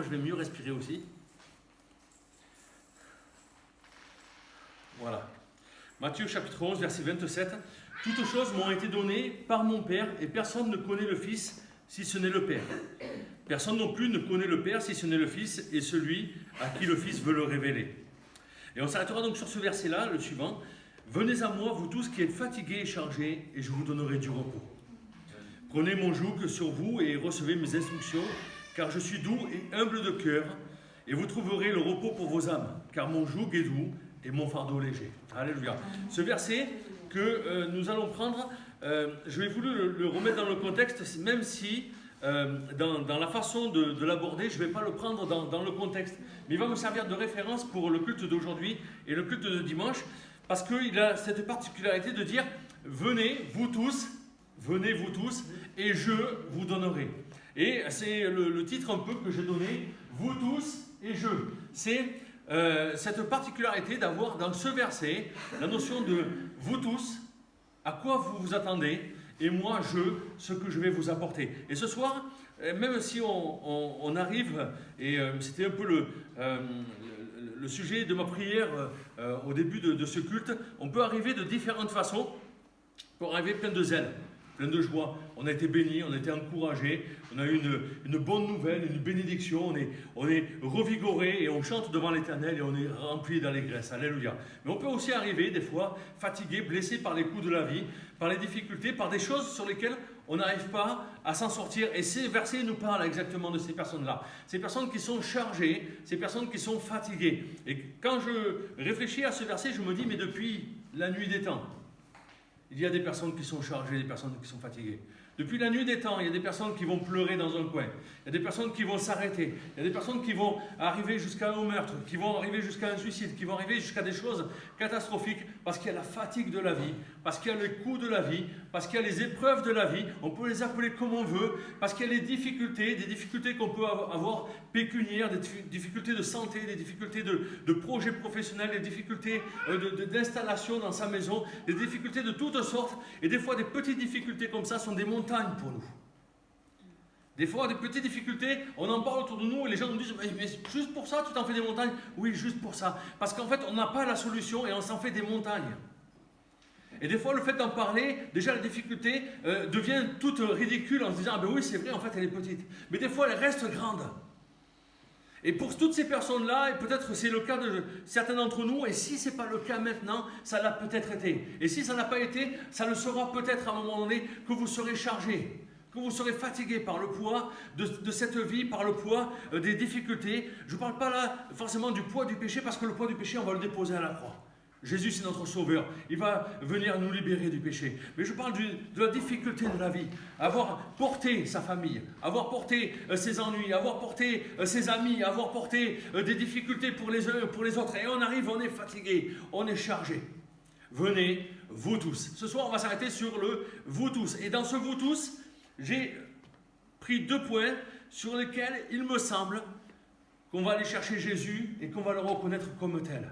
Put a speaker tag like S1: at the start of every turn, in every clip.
S1: je vais mieux respirer aussi. Voilà. Matthieu chapitre 11, verset 27. « Toutes choses m'ont été données par mon Père, et personne ne connaît le Fils si ce n'est le Père. Personne non plus ne connaît le Père si ce n'est le Fils, et celui à qui le Fils veut le révéler. » Et on s'arrêtera donc sur ce verset-là, le suivant. « Venez à moi, vous tous qui êtes fatigués et chargés, et je vous donnerai du repos. Prenez mon joug sur vous et recevez mes instructions, car je suis doux et humble de cœur, et vous trouverez le repos pour vos âmes, car mon joug est doux et mon fardeau léger. » Alléluia. Ce verset que nous allons prendre, je vais voulu le remettre dans le contexte, même si dans la façon de l'aborder, je ne vais pas le prendre dans le contexte, mais il va me servir de référence pour le culte d'aujourd'hui et le culte de dimanche, parce qu'il a cette particularité de dire « Venez, vous tous, et je vous donnerai. » Et c'est le titre un peu que j'ai donné, « Vous tous et je ». C'est cette particularité d'avoir dans ce verset la notion de « vous tous », à quoi vous vous attendez, et moi, ce que je vais vous apporter. Et ce soir, même si on arrive, et c'était un peu le sujet de ma prière au début de ce culte, on peut arriver de différentes façons pour arriver plein de zèle, plein de joie. On a été bénis, on a été encouragés, on a eu une bonne nouvelle, une bénédiction, on est revigoré et on chante devant l'Éternel et on est rempli d'allégresse. Alléluia. Mais on peut aussi arriver des fois fatigué, blessé par les coups de la vie, par les difficultés, par des choses sur lesquelles on n'arrive pas à s'en sortir. Et ces versets nous parlent exactement de ces personnes-là. Ces personnes qui sont chargées, ces personnes qui sont fatiguées. Et quand je réfléchis à ce verset, je me dis, mais depuis la nuit des temps, il y a des personnes qui sont chargées, des personnes qui sont fatiguées. Depuis la nuit des temps, il y a des personnes qui vont pleurer dans un coin. Il y a des personnes qui vont s'arrêter. Il y a des personnes qui vont arriver jusqu'à un meurtre, qui vont arriver jusqu'à un suicide, qui vont arriver jusqu'à des choses catastrophiques parce qu'il y a la fatigue de la vie, parce qu'il y a les coups de la vie, parce qu'il y a les épreuves de la vie. On peut les appeler comme on veut, parce qu'il y a les difficultés, des difficultés qu'on peut avoir pécuniaires, des difficultés de santé, des difficultés de projets professionnels, des difficultés d'installation dans sa maison, des difficultés de toutes sortes. Et des fois, des petites difficultés comme ça sont des montagnes pour nous. Des fois, des petites difficultés, on en parle autour de nous et les gens nous disent mais juste pour ça, tu t'en fais des montagnes? Oui, juste pour ça. Parce qu'en fait, on n'a pas la solution et on s'en fait des montagnes. Et des fois, le fait d'en parler, déjà la difficulté devient toute ridicule en se disant ah ben oui, c'est vrai, en fait, elle est petite. Mais des fois, elle reste grande. Et pour toutes ces personnes-là, et peut-être c'est le cas de certains d'entre nous, et si ce n'est pas le cas maintenant, ça l'a peut-être été. Et si ça n'a pas été, ça le sera peut-être à un moment donné que vous serez chargé, que vous serez fatigué par le poids de cette vie, par le poids des difficultés. Je ne parle pas là forcément du poids du péché, parce que le poids du péché, on va le déposer à la croix. Jésus, c'est notre sauveur. Il va venir nous libérer du péché. Mais je parle de la difficulté de la vie. Avoir porté sa famille, avoir porté ses ennuis, avoir porté ses amis, avoir porté des difficultés pour les uns et pour les autres. Et on arrive, on est fatigué, on est chargé. Venez, vous tous. Ce soir, on va s'arrêter sur le vous tous. Et dans ce vous tous, j'ai pris 2 points sur lesquels il me semble qu'on va aller chercher Jésus et qu'on va le reconnaître comme tel.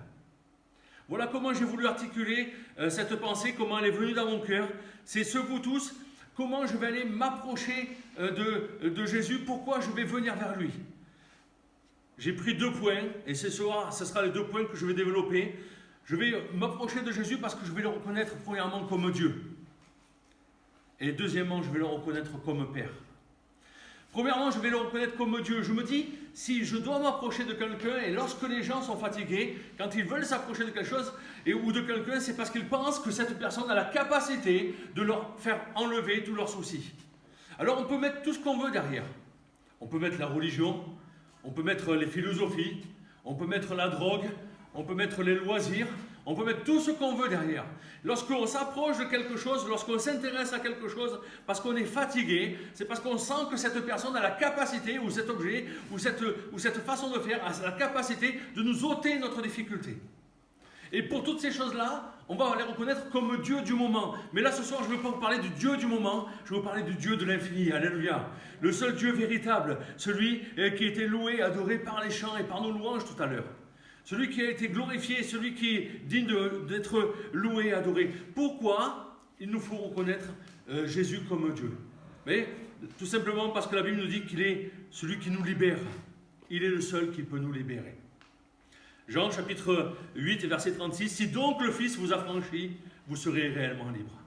S1: Voilà comment j'ai voulu articuler cette pensée, comment elle est venue dans mon cœur. C'est ce vous tous, comment je vais aller m'approcher de Jésus, pourquoi je vais venir vers lui. J'ai pris 2 points, et ce soir, ce sera les 2 points que je vais développer. Je vais m'approcher de Jésus parce que je vais le reconnaître premièrement comme Dieu. Et deuxièmement, je vais le reconnaître comme Père. Premièrement, je vais le reconnaître comme Dieu. Je me dis, si je dois m'approcher de quelqu'un, et lorsque les gens sont fatigués, quand ils veulent s'approcher de quelque chose ou de quelqu'un, c'est parce qu'ils pensent que cette personne a la capacité de leur faire enlever tous leurs soucis. Alors on peut mettre tout ce qu'on veut derrière. On peut mettre la religion, on peut mettre les philosophies, on peut mettre la drogue, on peut mettre les loisirs, on peut mettre tout ce qu'on veut derrière. Lorsqu'on s'approche de quelque chose, lorsqu'on s'intéresse à quelque chose, parce qu'on est fatigué, c'est parce qu'on sent que cette personne a la capacité, ou cet objet, ou cette façon de faire, a la capacité de nous ôter notre difficulté. Et pour toutes ces choses-là, on va les reconnaître comme Dieu du moment. Mais là, ce soir, je ne veux pas vous parler du Dieu du moment, je veux vous parler du Dieu de l'infini. Alléluia. Le seul Dieu véritable, celui qui a été loué, adoré par les chants et par nos louanges tout à l'heure. Celui qui a été glorifié, celui qui est digne d'être loué, adoré. Pourquoi il nous faut reconnaître Jésus comme Dieu? Mais tout simplement parce que la Bible nous dit qu'il est celui qui nous libère. il est le seul qui peut nous libérer. Jean chapitre 8, verset 36, « Si donc le Fils vous affranchit, vous serez réellement libre. »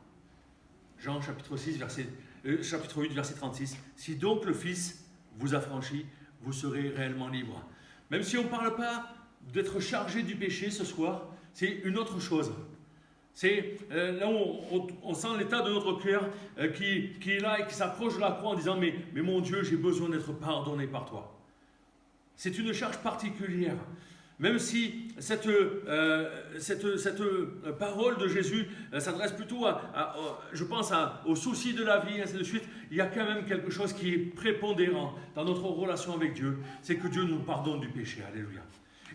S1: Jean chapitre 8, verset 36, « Si donc le Fils vous affranchit, vous serez réellement libre. » Même si on ne parle pas d'être chargé du péché ce soir, c'est une autre chose. C'est là où on sent l'état de notre cœur qui est là et qui s'approche de la croix en disant « Mais mon Dieu, j'ai besoin d'être pardonné par toi. » C'est une charge particulière. Même si cette parole de Jésus s'adresse plutôt je pense aux soucis de la vie, et ainsi de suite, il y a quand même quelque chose qui est prépondérant dans notre relation avec Dieu, c'est que Dieu nous pardonne du péché. Alléluia.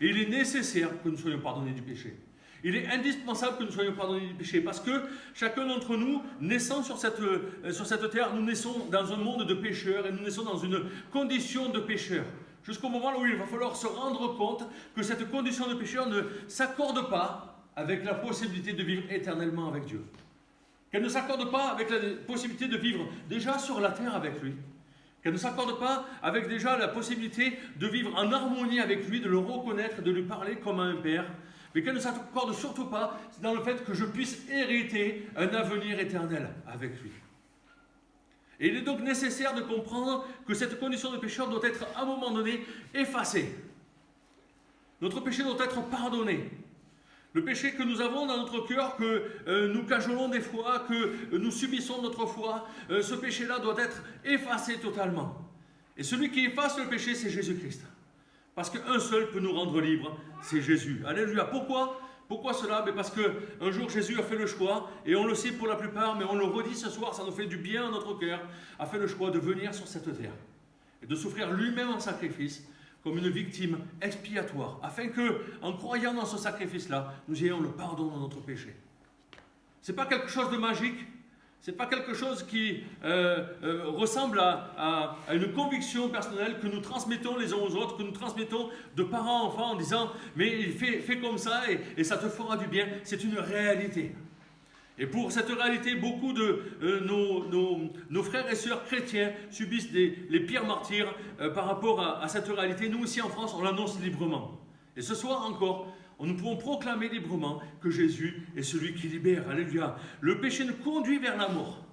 S1: Et il est nécessaire que nous soyons pardonnés du péché. Il est indispensable que nous soyons pardonnés du péché, parce que chacun d'entre nous, naissant sur cette terre, nous naissons dans un monde de pécheurs, et nous naissons dans une condition de pécheurs. Jusqu'au moment où il va falloir se rendre compte que cette condition de pécheur ne s'accorde pas avec la possibilité de vivre éternellement avec Dieu. Qu'elle ne s'accorde pas avec la possibilité de vivre déjà sur la terre avec lui. Qu'elle ne s'accorde pas avec déjà la possibilité de vivre en harmonie avec lui, de le reconnaître, de lui parler comme à un père. Mais qu'elle ne s'accorde surtout pas dans le fait que je puisse hériter un avenir éternel avec lui. Et il est donc nécessaire de comprendre que cette condition de pécheur doit être à un moment donné effacée. Notre péché doit être pardonné. Le péché que nous avons dans notre cœur, que nous cajolons des fois, que nous subissons notre foi, ce péché-là doit être effacé totalement. Et celui qui efface le péché, c'est Jésus-Christ. Parce qu'un seul peut nous rendre libres, c'est Jésus. Alléluia. Pourquoi cela? Parce qu'un jour Jésus a fait le choix, et on le sait pour la plupart, mais on le redit ce soir, ça nous fait du bien à notre cœur, a fait le choix de venir sur cette terre et de s'offrir lui-même en sacrifice comme une victime expiatoire, afin que, en croyant dans ce sacrifice-là, nous ayons le pardon de notre péché. Ce n'est pas quelque chose de magique, ce n'est pas quelque chose qui ressemble à une conviction personnelle que nous transmettons les uns aux autres, que nous transmettons de parents à enfants en disant « mais fais comme ça et ça te fera du bien ». C'est une réalité. Et pour cette réalité, beaucoup de nos frères et sœurs chrétiens subissent les pires martyrs par rapport à cette réalité. Nous ici en France, on l'annonce librement. Et ce soir encore, nous pouvons proclamer librement que Jésus est celui qui libère. Alléluia. Le péché nous conduit vers la mort.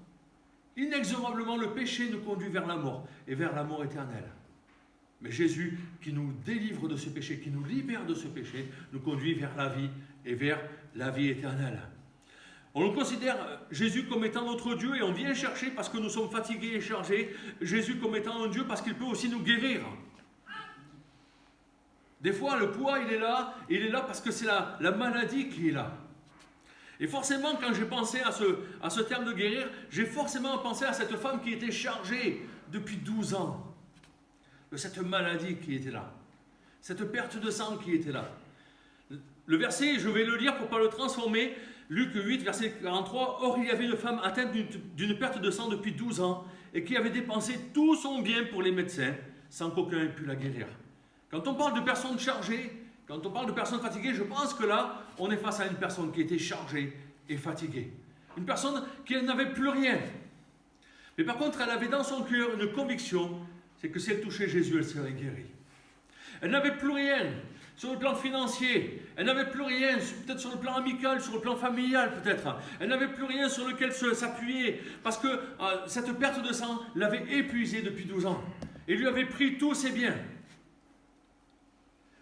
S1: Inexorablement, le péché nous conduit vers la mort et vers la mort éternelle. Mais Jésus, qui nous délivre de ce péché, qui nous libère de ce péché, nous conduit vers la vie et vers la vie éternelle. On le considère, Jésus, comme étant notre Dieu, et on vient chercher parce que nous sommes fatigués et chargés, Jésus comme étant un Dieu parce qu'il peut aussi nous guérir. Des fois, le poids, il est là parce que c'est la maladie qui est là. Et forcément, quand j'ai pensé à ce terme de guérir, j'ai forcément pensé à cette femme qui était chargée depuis 12 ans de cette maladie qui était là, cette perte de sang qui était là. Le verset, je vais le lire pour ne pas le transformer, Luc 8, verset 43, « Or, il y avait une femme atteinte d'une perte de sang depuis 12 ans et qui avait dépensé tout son bien pour les médecins sans qu'aucun ait pu la guérir. » Quand on parle de personnes chargées, quand on parle de personnes fatiguées, je pense que là, on est face à une personne qui était chargée et fatiguée. Une personne qui n'avait plus rien. Mais par contre, elle avait dans son cœur une conviction, c'est que si elle touchait Jésus, elle serait guérie. Elle n'avait plus rien sur le plan financier, elle n'avait plus rien, peut-être sur le plan amical, sur le plan familial peut-être. Elle n'avait plus rien sur lequel s'appuyer, parce que cette perte de sang l'avait épuisée depuis 12 ans. Et lui avait pris tous ses biens.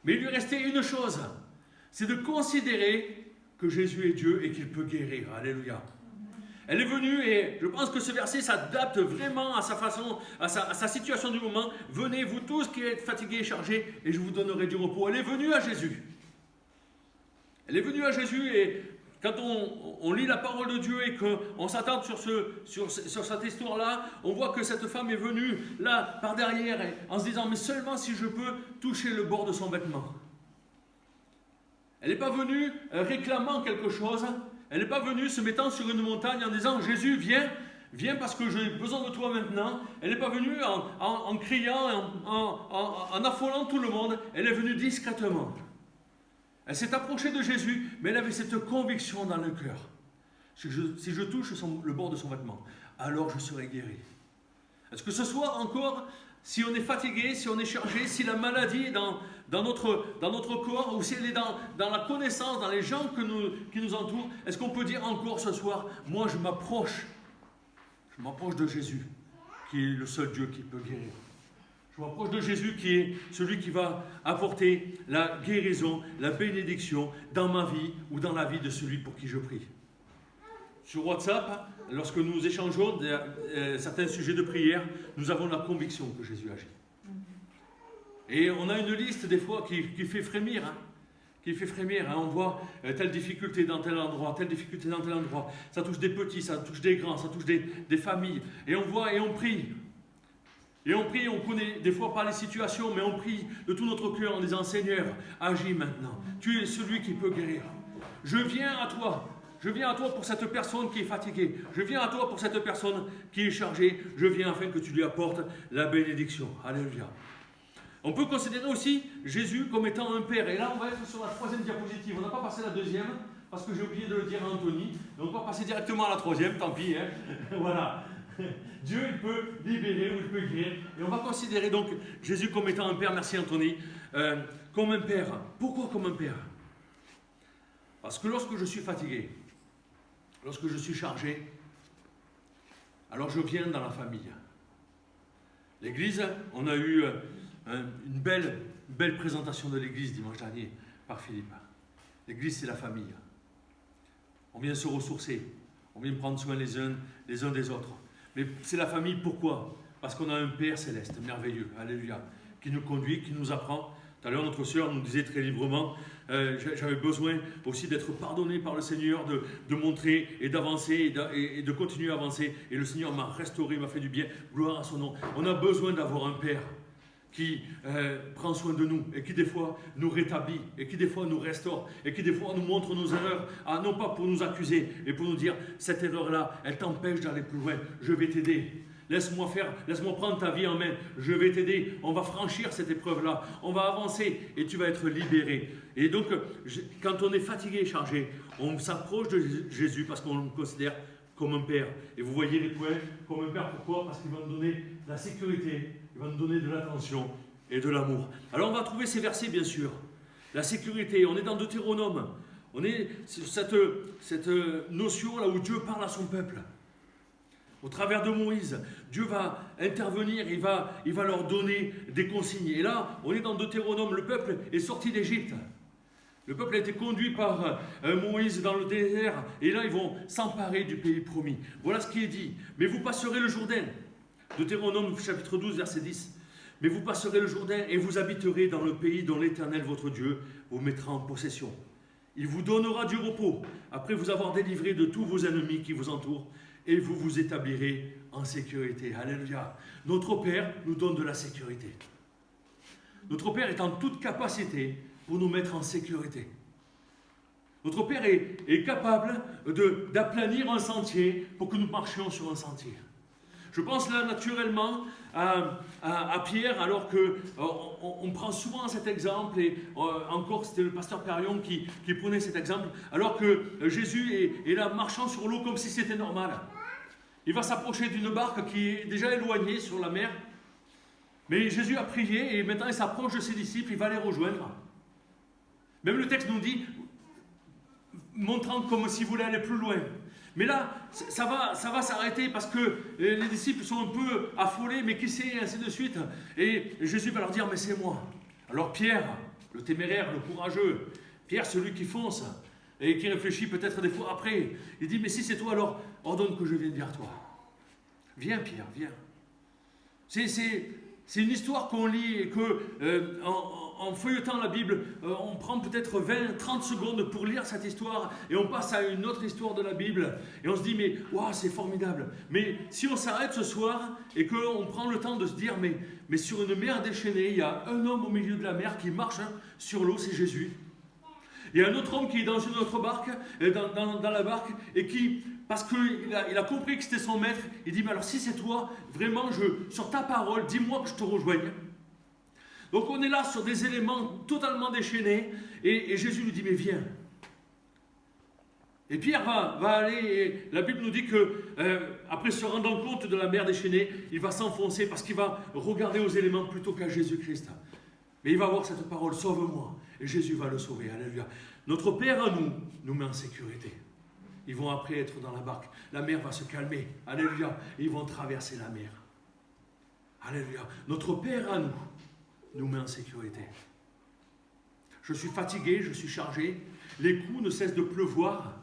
S1: Mais il lui restait une chose, c'est de considérer que Jésus est Dieu et qu'il peut guérir. Alléluia. Elle est venue et je pense que ce verset s'adapte vraiment à sa façon, à sa situation du moment. Venez, vous tous qui êtes fatigués et chargés, et je vous donnerai du repos. Elle est venue à Jésus. Elle est venue à Jésus et quand on lit la parole de Dieu et qu'on s'attarde sur cette histoire-là, on voit que cette femme est venue là par derrière en se disant « mais seulement si je peux toucher le bord de son vêtement ». Elle n'est pas venue réclamant quelque chose, elle n'est pas venue se mettant sur une montagne en disant « Jésus, viens parce que j'ai besoin de toi maintenant ». Elle n'est pas venue en criant, en affolant tout le monde, elle est venue discrètement. Elle s'est approchée de Jésus, mais elle avait cette conviction dans le cœur. Si je touche le bord de son vêtement, alors je serai guéri. Est-ce que ce soir encore, si on est fatigué, si on est chargé, si la maladie est dans notre corps, ou si elle est dans la connaissance, dans les gens qui nous entourent, est-ce qu'on peut dire encore ce soir, moi je m'approche de Jésus, qui est le seul Dieu qui peut guérir. Je m'approche de Jésus qui est celui qui va apporter la guérison, la bénédiction dans ma vie ou dans la vie de celui pour qui je prie. Sur WhatsApp, lorsque nous échangeons certains sujets de prière, nous avons la conviction que Jésus agit. Et on a une liste des fois qui fait frémir. On voit telle difficulté dans tel endroit, telle difficulté dans tel endroit. Ça touche des petits, ça touche des grands, ça touche des familles. Et on voit et on prie. Et on prie, on connaît des fois pas les situations, mais on prie de tout notre cœur en disant, Seigneur, agis maintenant. Tu es celui qui peut guérir. Je viens à toi. Je viens à toi pour cette personne qui est fatiguée. Je viens à toi pour cette personne qui est chargée. Je viens afin que tu lui apportes la bénédiction. Alléluia. On peut considérer aussi Jésus comme étant un père. Et là, on va être sur la 3e diapositive. On n'a pas passé la 2e, parce que j'ai oublié de le dire à Anthony. Donc on va passer directement à la 3e, tant pis. Voilà. Dieu, il peut libérer ou il peut guérir. Et on va considérer donc Jésus comme étant un père. Merci Anthony. Comme un père. Pourquoi comme un père? Parce que lorsque je suis fatigué, lorsque je suis chargé, alors je viens dans la famille. L'église, on a eu une belle présentation de l'église dimanche dernier par Philippe. L'église, c'est la famille. On vient se ressourcer, on vient prendre soin les uns des autres. Mais c'est la famille, pourquoi? Parce qu'on a un Père céleste, merveilleux, alléluia, qui nous conduit, qui nous apprend. Tout à l'heure, notre sœur nous disait très librement, j'avais besoin aussi d'être pardonné par le Seigneur, de montrer et d'avancer et de continuer à avancer. Et le Seigneur m'a restauré, m'a fait du bien, gloire à son nom. On a besoin d'avoir un Père qui prend soin de nous et qui des fois nous rétablit et qui des fois nous restaure et qui des fois nous montre nos erreurs, non pas pour nous accuser mais pour nous dire cette erreur-là, elle t'empêche d'aller plus loin, je vais t'aider. Laisse-moi prendre ta vie en main, je vais t'aider, on va franchir cette épreuve-là, on va avancer et tu vas être libéré. Et donc, quand on est fatigué et chargé, on s'approche de Jésus parce qu'on le considère comme un père. Et vous voyez les points, comme un père, pourquoi? Parce qu'il va nous donner la sécurité, il va nous donner de l'attention et de l'amour. Alors on va trouver ces versets, bien sûr. La sécurité, on est dans Deutéronome, on est sur cette notion là où Dieu parle à son peuple. Au travers de Moïse, Dieu va intervenir, il va leur donner des consignes. Et là, on est dans Deutéronome, le peuple est sorti d'Égypte. Le peuple a été conduit par Moïse dans le désert, et là ils vont s'emparer du pays promis. Voilà ce qui est dit. Mais vous passerez le Jourdain. Deutéronome chapitre 12, verset 10. Mais vous passerez le Jourdain et vous habiterez dans le pays dont l'Éternel votre Dieu vous mettra en possession. Il vous donnera du repos, après vous avoir délivré de tous vos ennemis qui vous entourent, et vous vous établirez en sécurité. Alléluia. Notre Père nous donne de la sécurité. Notre Père est en toute capacité pour nous mettre en sécurité. Notre Père est capable d'aplanir un sentier pour que nous marchions sur un sentier. Je pense là naturellement à Pierre, alors qu'on prend souvent cet exemple, et encore c'était le pasteur Perrion qui prenait cet exemple, alors que Jésus est là marchant sur l'eau comme si c'était normal. Il va s'approcher d'une barque qui est déjà éloignée sur la mer, mais Jésus a prié et maintenant il s'approche de ses disciples, il va les rejoindre. Même le texte nous dit, montrant comme s'il voulait aller plus loin. Mais là, ça va s'arrêter parce que les disciples sont un peu affolés, mais qui sait, et ainsi de suite. Et Jésus va leur dire, mais c'est moi. Alors Pierre, le téméraire, le courageux, Pierre, celui qui fonce et qui réfléchit peut-être des fois après, il dit, mais si c'est toi, alors ordonne que je vienne vers toi. Viens Pierre, viens. C'est une histoire qu'on lit et que en feuilletant la Bible, on prend peut-être 20-30 secondes pour lire cette histoire et on passe à une autre histoire de la Bible et on se dit mais waouh, c'est formidable. Mais si on s'arrête ce soir et qu'on prend le temps de se dire mais sur une mer déchaînée, il y a un homme au milieu de la mer qui marche sur l'eau, c'est Jésus. Il y a un autre homme qui est dans une autre barque, dans la barque, et qui, parce qu'il a compris que c'était son maître, il dit, mais alors si c'est toi, vraiment, sur ta parole, dis-moi que je te rejoigne. Donc on est là sur des éléments totalement déchaînés, et Jésus lui dit, mais viens. Et Pierre va aller, et la Bible nous dit que après se rendant compte de la mer déchaînée, il va s'enfoncer parce qu'il va regarder aux éléments plutôt qu'à Jésus-Christ. Mais il va voir cette parole, sauve-moi, et Jésus va le sauver, alléluia. Notre Père à nous met en sécurité. Ils vont après être dans la barque, la mer va se calmer, alléluia, et ils vont traverser la mer. Alléluia. Notre Père à nous met en sécurité. Je suis fatigué, je suis chargé, les coups ne cessent de pleuvoir.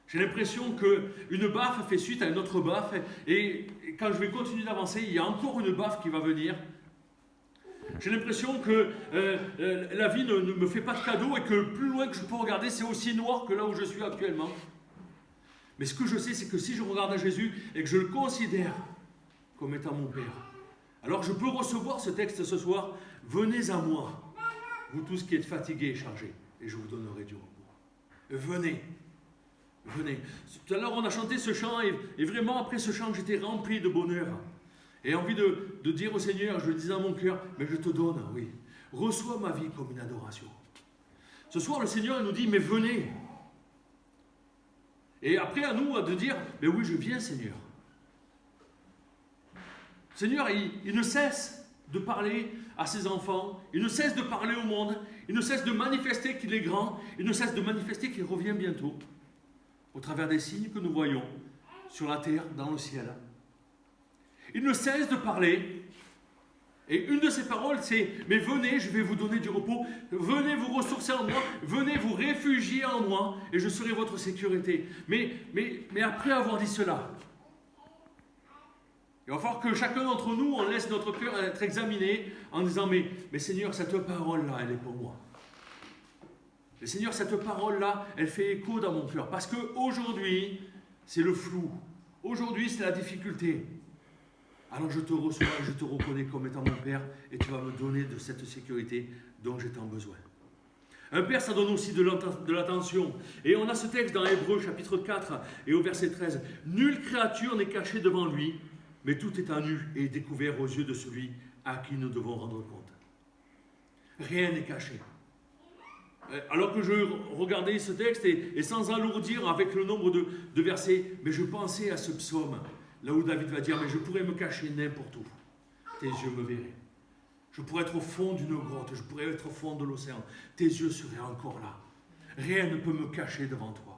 S1: J'ai l'impression qu'une baffe fait suite à une autre baffe, et quand je vais continuer d'avancer, il y a encore une baffe qui va venir. J'ai l'impression que la vie ne me fait pas de cadeau et que plus loin que je peux regarder, c'est aussi noir que là où je suis actuellement. Mais ce que je sais, c'est que si je regarde à Jésus et que je le considère comme étant mon Père, alors je peux recevoir ce texte ce soir. Venez à moi, vous tous qui êtes fatigués et chargés, et je vous donnerai du repos. Venez. Venez. Tout à l'heure, on a chanté ce chant, et vraiment, après ce chant, j'étais rempli de bonheur. Et envie de dire au Seigneur, je le disais à mon cœur, mais je te donne, oui. Reçois ma vie comme une adoration. Ce soir, le Seigneur il nous dit, mais venez. Et après, à nous de dire, mais oui, je viens, Seigneur. Seigneur, il ne cesse de parler à ses enfants, il ne cesse de parler au monde, il ne cesse de manifester qu'il est grand, il ne cesse de manifester qu'il revient bientôt. Au travers des signes que nous voyons sur la terre, dans le ciel. Il ne cesse de parler. Et une de ses paroles, c'est « Mais venez, je vais vous donner du repos. Venez vous ressourcer en moi. Venez vous réfugier en moi. Et je serai votre sécurité. » Mais après avoir dit cela, il va falloir que chacun d'entre nous, on laisse notre cœur être examiné en disant « Mais Seigneur, cette parole-là, elle est pour moi. » Et Seigneur, cette parole-là, elle fait écho dans mon cœur. Parce qu'aujourd'hui, c'est le flou. Aujourd'hui, c'est la difficulté. Alors je te reçois et je te reconnais comme étant mon Père et tu vas me donner de cette sécurité dont j'ai tant besoin. Un Père, ça donne aussi de l'attention. Et on a ce texte dans Hébreux chapitre 4 et au verset 13. « Nulle créature n'est cachée devant lui, mais tout est à nu et découvert aux yeux de celui à qui nous devons rendre compte. » Rien n'est caché. Alors que je regardais ce texte et sans alourdir avec le nombre de versets, mais je pensais à ce psaume, là où David va dire, mais je pourrais me cacher n'importe où. Tes yeux me verraient. Je pourrais être au fond d'une grotte, je pourrais être au fond de l'océan. Tes yeux seraient encore là. Rien ne peut me cacher devant toi.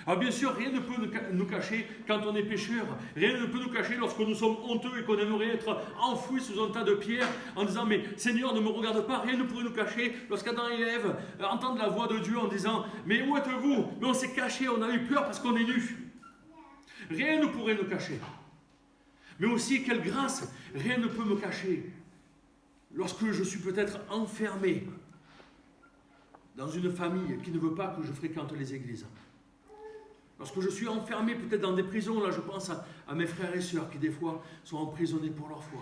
S1: Alors bien sûr, rien ne peut nous cacher quand on est pécheur. Rien ne peut nous cacher lorsque nous sommes honteux et qu'on aimerait être enfouis sous un tas de pierres en disant « Mais Seigneur, ne me regarde pas ». Rien ne pourrait nous cacher lorsqu'Adam et Ève entendent la voix de Dieu en disant « Mais où êtes-vous » Mais on s'est caché, on a eu peur parce qu'on est nus. Rien ne pourrait nous cacher. Mais aussi, quelle grâce, rien ne peut me cacher lorsque je suis peut-être enfermé dans une famille qui ne veut pas que je fréquente les églises. Lorsque je suis enfermé peut-être dans des prisons, là je pense à mes frères et sœurs qui des fois sont emprisonnés pour leur foi.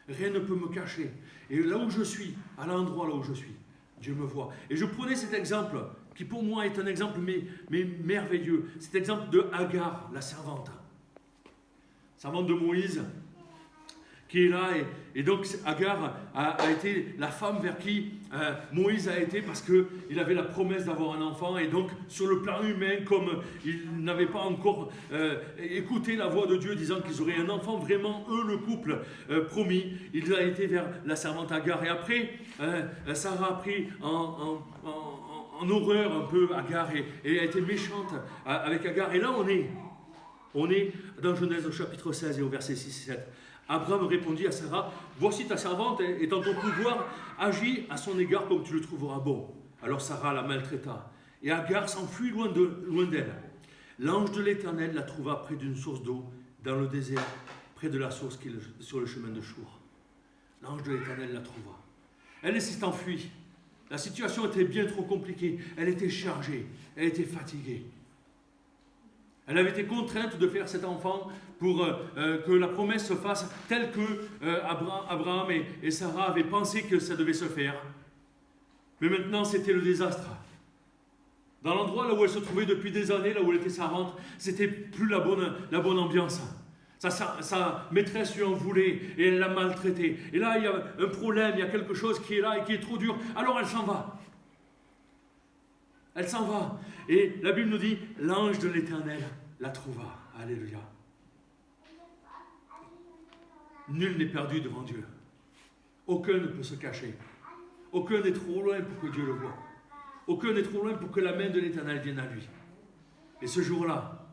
S1: Rien ne peut me cacher. Et là où je suis, à l'endroit là où je suis, Dieu me voit. Et je prenais cet exemple, qui pour moi est un exemple mais merveilleux, cet exemple de Agar, la servante de Moïse, qui est là, et donc Agar a été la femme vers qui Moïse a été parce qu'il avait la promesse d'avoir un enfant, et donc sur le plan humain, comme il n'avait pas encore écouté la voix de Dieu disant qu'ils auraient un enfant, vraiment eux le couple promis, il a été vers la servante Agar, et après Sarah a pris en horreur un peu Agar, et a été méchante avec Agar, et là on est dans Genèse au chapitre 16 et au verset 6 et 7. Abraham répondit à Sarah, « Voici ta servante est en ton pouvoir, agis à son égard comme tu le trouveras bon. » Alors Sarah la maltraita, et Agar s'enfuit loin d'elle. L'ange de l'Éternel la trouva près d'une source d'eau, dans le désert, près de la source qui est sur le chemin de Chour. L'ange de l'Éternel la trouva. Elle s'est enfuie. La situation était bien trop compliquée. Elle était chargée, elle était fatiguée. Elle avait été contrainte de faire cet enfant pour que la promesse se fasse telle que Abraham et Sarah avaient pensé que ça devait se faire. Mais maintenant, c'était le désastre. Dans l'endroit là où elle se trouvait depuis des années, là où elle était servante, c'était plus la bonne ambiance. Sa maîtresse lui en voulait et elle l'a maltraitée. Et là, il y a un problème, il y a quelque chose qui est là et qui est trop dur. Alors elle s'en va. Elle s'en va. Et la Bible nous dit, l'ange de l'Éternel la trouva. Alléluia. Nul n'est perdu devant Dieu. Aucun ne peut se cacher. Aucun n'est trop loin pour que Dieu le voie. Aucun n'est trop loin pour que la main de l'Éternel vienne à lui. Et ce jour-là,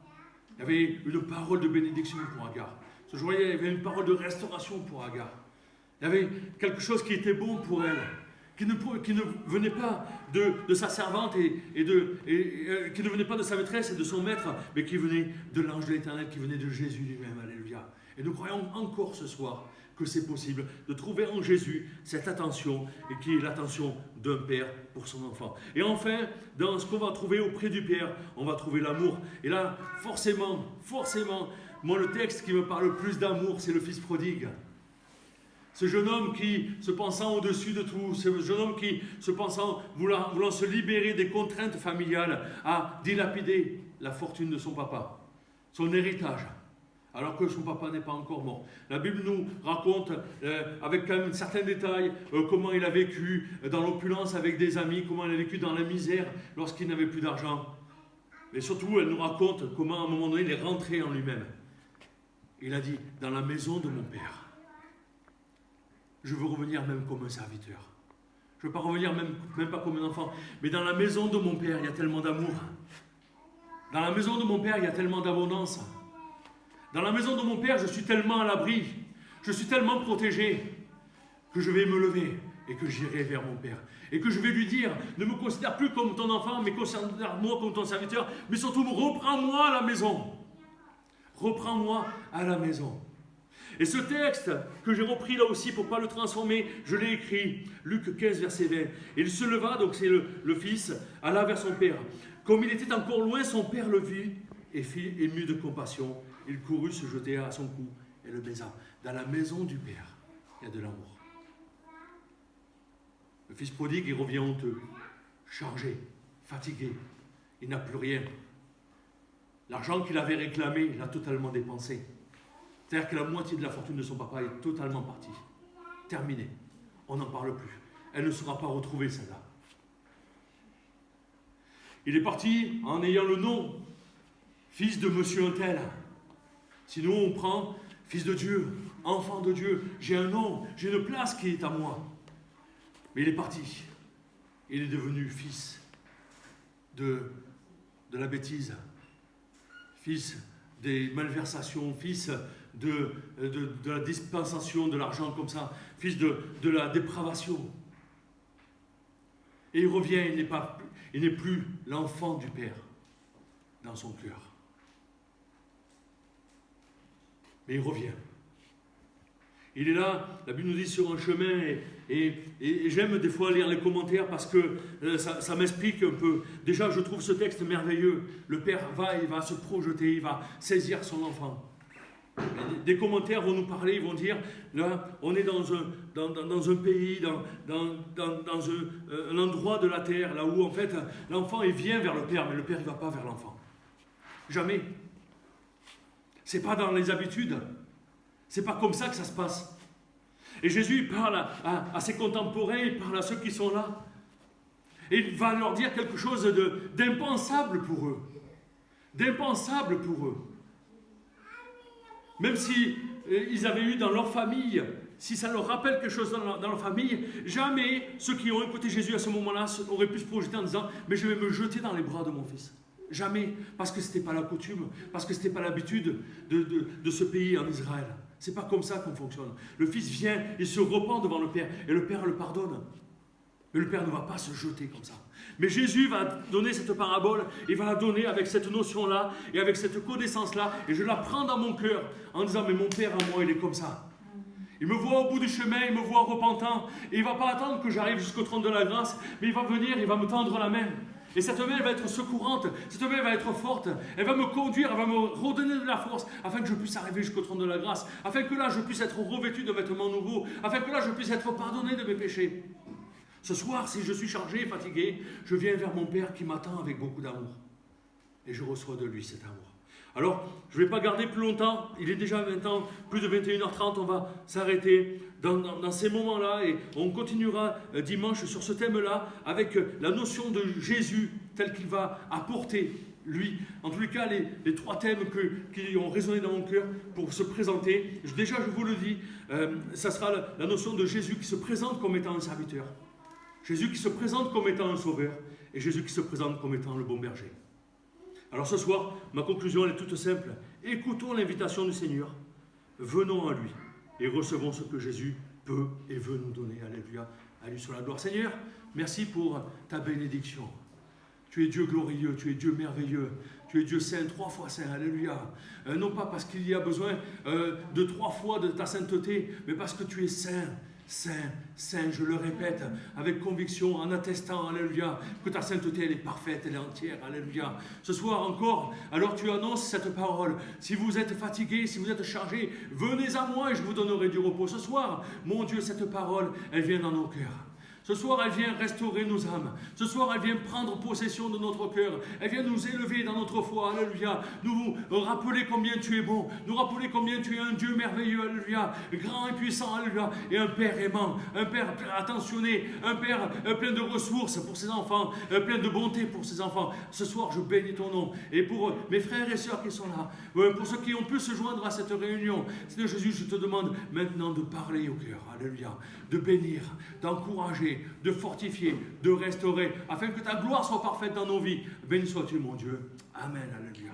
S1: il y avait une parole de bénédiction pour Agar. Ce jour-là, il y avait une parole de restauration pour Agar. Il y avait quelque chose qui était bon pour elle, qui ne venait pas de sa servante et qui ne venait pas de sa maîtresse et de son maître, mais qui venait de l'ange de l'Éternel, qui venait de Jésus lui-même. Alléluia. Et nous croyons encore ce soir que c'est possible de trouver en Jésus cette attention, et qui est l'attention d'un père pour son enfant. Et enfin, dans ce qu'on va trouver auprès du Père, on va trouver l'amour. Et là, forcément, moi le texte qui me parle le plus d'amour, c'est le fils prodigue. Ce jeune homme qui, se pensant au-dessus de tout, ce jeune homme qui, se pensant, voulant se libérer des contraintes familiales, a dilapidé la fortune de son papa, son héritage, alors que son papa n'est pas encore mort. La Bible nous raconte, avec quand même certains détails, comment il a vécu dans l'opulence avec des amis, comment il a vécu dans la misère lorsqu'il n'avait plus d'argent. Mais surtout, elle nous raconte comment, à un moment donné, il est rentré en lui-même. Il a dit, dans la maison de mon père, je veux revenir même comme un serviteur. Je ne veux pas revenir même pas comme un enfant. Mais dans la maison de mon père, il y a tellement d'amour. Dans la maison de mon père, il y a tellement d'abondance. Dans la maison de mon père, je suis tellement à l'abri, je suis tellement protégé, que je vais me lever et que j'irai vers mon père. Et que je vais lui dire, ne me considère plus comme ton enfant, mais considère-moi comme ton serviteur, mais surtout, reprends-moi à la maison. Reprends-moi à la maison. Et ce texte que j'ai repris là aussi pour ne pas le transformer, je l'ai écrit, Luc 15, verset 20. Et il se leva, donc c'est le fils, alla vers son père. Comme il était encore loin, son père le vit et fit ému de compassion. Il courut se jeter à son cou et le baisa. Dans la maison du père, il y a de l'amour. Le fils prodigue, il revient honteux, chargé, fatigué. Il n'a plus rien. L'argent qu'il avait réclamé, il l'a totalement dépensé. C'est-à-dire que la moitié de la fortune de son papa est totalement partie. Terminée. On n'en parle plus. Elle ne sera pas retrouvée, celle-là. Il est parti en ayant le nom, fils de monsieur un tel. Sinon, on prend fils de Dieu, enfant de Dieu. J'ai un nom, j'ai une place qui est à moi. Mais il est parti. Il est devenu fils de la bêtise, fils des malversations, fils de la dispensation de l'argent comme ça, fils de la dépravation. Et il revient, il n'est plus l'enfant du Père dans son cœur. Mais il revient. Il est là, la Bible nous dit sur un chemin, et j'aime des fois lire les commentaires parce que ça m'explique un peu. Déjà, je trouve ce texte merveilleux. Le Père il va se projeter, il va saisir son enfant. Des commentaires vont nous parler, ils vont dire, là, on est dans un pays, dans un endroit de la terre, là où en fait, l'enfant, il vient vers le Père, mais le Père, il ne va pas vers l'enfant. Jamais. Ce n'est pas dans les habitudes. C'est pas comme ça que ça se passe. Et Jésus parle à ses contemporains, il parle à ceux qui sont là. Et il va leur dire quelque chose d'impensable pour eux. D'impensable pour eux. Même si ils avaient eu dans leur famille, si ça leur rappelle quelque chose dans leur famille, jamais ceux qui ont écouté Jésus à ce moment-là auraient pu se projeter en disant « Mais je vais me jeter dans les bras de mon fils ». Jamais, parce que ce n'était pas la coutume, parce que ce n'était pas l'habitude de ce pays en Israël. C'est pas comme ça qu'on fonctionne. Le fils vient, il se repent devant le Père, et le Père le pardonne. Mais le Père ne va pas se jeter comme ça. Mais Jésus va donner cette parabole, il va la donner avec cette notion-là, et avec cette connaissance-là, et je la prends dans mon cœur, en disant, mais mon Père à moi, il est comme ça. Il me voit au bout du chemin, il me voit repentant, et il ne va pas attendre que j'arrive jusqu'au trône de la grâce, mais il va venir, il va me tendre la main. Et cette main, elle va être secourante, cette main, elle va être forte, elle va me conduire, elle va me redonner de la force, afin que je puisse arriver jusqu'au trône de la grâce, afin que là, je puisse être revêtu de vêtements nouveaux, afin que là, je puisse être pardonné de mes péchés. Ce soir, si je suis chargé et fatigué, je viens vers mon Père qui m'attend avec beaucoup d'amour. Et je reçois de lui cet amour. Alors, je ne vais pas garder plus longtemps, il est déjà maintenant plus de 21h30, on va s'arrêter dans ces moments-là et on continuera dimanche sur ce thème-là avec la notion de Jésus tel qu'il va apporter, lui. En tous les cas, les trois thèmes qui ont résonné dans mon cœur pour se présenter. Déjà, je vous le dis, ça sera la notion de Jésus qui se présente comme étant un serviteur, Jésus qui se présente comme étant un sauveur et Jésus qui se présente comme étant le bon berger. Alors ce soir, ma conclusion elle est toute simple. Écoutons l'invitation du Seigneur, venons à lui et recevons ce que Jésus peut et veut nous donner. Alléluia, à lui soit la gloire. Seigneur, merci pour ta bénédiction. Tu es Dieu glorieux, tu es Dieu merveilleux, tu es Dieu saint, 3 fois saint, alléluia. Non pas parce qu'il y a besoin de 3 fois de ta sainteté, mais parce que tu es saint. Saint, Saint, je le répète avec conviction, en attestant, alléluia, que ta sainteté, elle est parfaite, elle est entière, alléluia. Ce soir encore, alors tu annonces cette parole. Si vous êtes fatigué, si vous êtes chargé, venez à moi et je vous donnerai du repos. Ce soir, mon Dieu, cette parole, elle vient dans nos cœurs. Ce soir, elle vient restaurer nos âmes. Ce soir, elle vient prendre possession de notre cœur. Elle vient nous élever dans notre foi. Alléluia. Nous rappeler combien tu es bon. Nous rappeler combien tu es un Dieu merveilleux. Alléluia. Grand et puissant. Alléluia. Et un Père aimant. Un Père attentionné. Un Père plein de ressources pour ses enfants. Plein de bonté pour ses enfants. Ce soir, je bénis ton nom. Et pour mes frères et sœurs qui sont là. Pour ceux qui ont pu se joindre à cette réunion. Seigneur Jésus, je te demande maintenant de parler au cœur. Alléluia. De bénir. D'encourager. De fortifier, de restaurer, afin que ta gloire soit parfaite dans nos vies. Béni sois-tu, mon Dieu. Amen, alléluia.